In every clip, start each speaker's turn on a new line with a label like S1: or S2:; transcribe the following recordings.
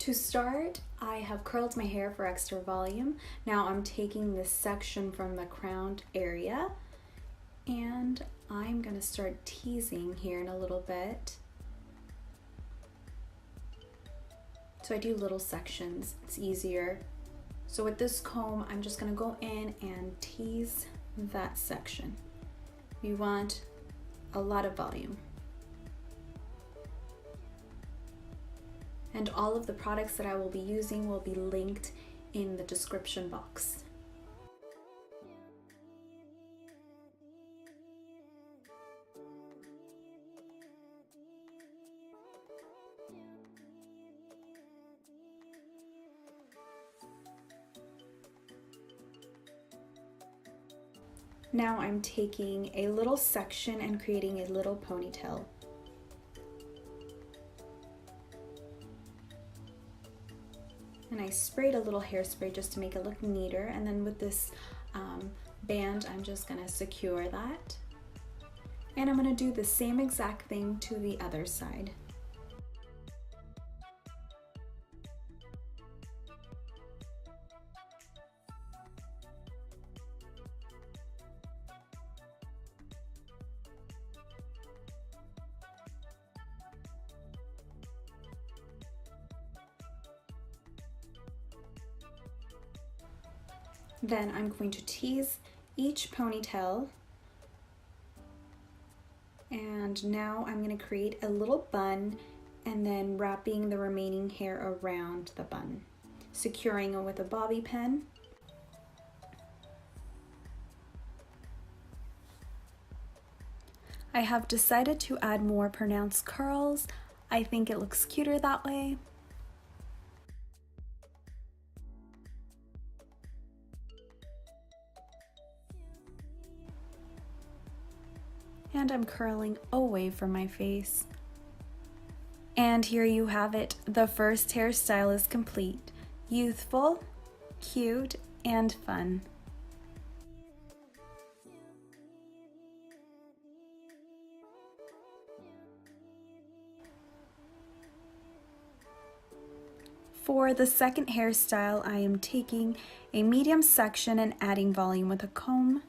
S1: To start, I have curled my hair for extra volume. Now I'm taking this section from the crown area and I'm going to start teasing here in a little bit. So I do little sections, it's easier. So with this comb, I'm just going to go in and tease that section. You want a lot of volume. And all of the products that I will be using will be linked in the description box. Now I'm taking a little section and creating a little ponytail. And I sprayed a little hairspray just to make it look neater, and then with this band I'm just going to secure that. And I'm going to do the same exact thing to the other side. Then I'm going to tease each ponytail, and now I'm going to create a little bun and then wrapping the remaining hair around the bun, securing it with a bobby pin. I have decided to add more pronounced curls. I think it looks cuter that way. And I'm curling away from my face. And here you have it. The first hairstyle is complete. Youthful, cute, and fun. For the second hairstyle, I am taking a medium section and adding volume with a comb.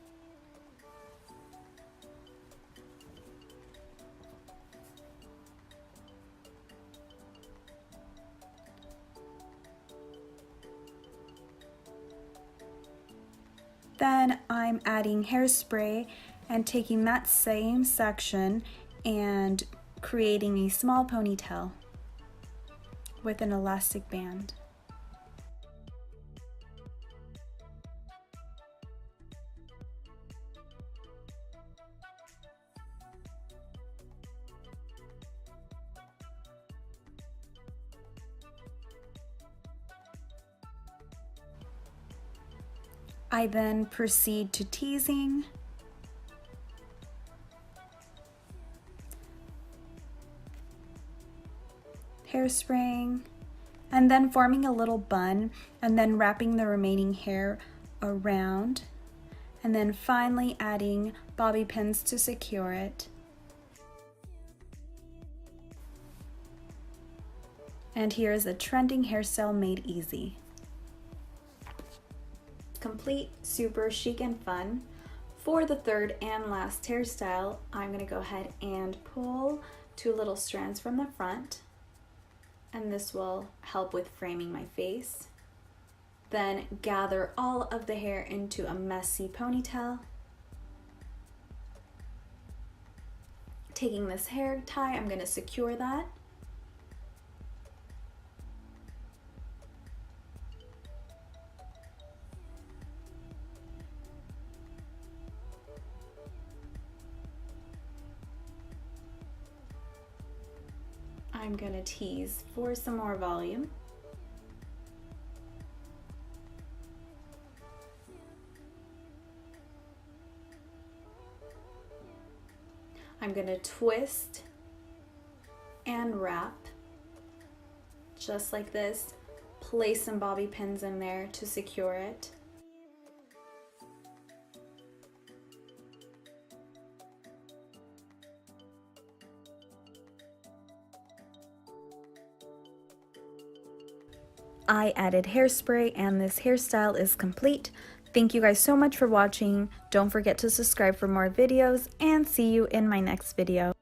S1: Then I'm adding hairspray and taking that same section and creating a small ponytail with an elastic band. I then proceed to teasing, hairspraying, and then forming a little bun, and then wrapping the remaining hair around, and then finally adding bobby pins to secure it. And here is a trending hairstyle made easy. Complete, super chic and fun. For the third and last hairstyle, I'm going to go ahead and pull 2 little strands from the front, and this will help with framing my face. Then gather all of the hair into a messy ponytail. Taking this hair tie, I'm going to secure that. I'm going to tease for some more volume. I'm going to twist and wrap just like this. Place some bobby pins in there to secure it. I added hairspray, and this hairstyle is complete. Thank you guys so much for watching. Don't forget to subscribe for more videos, and see you in my next video.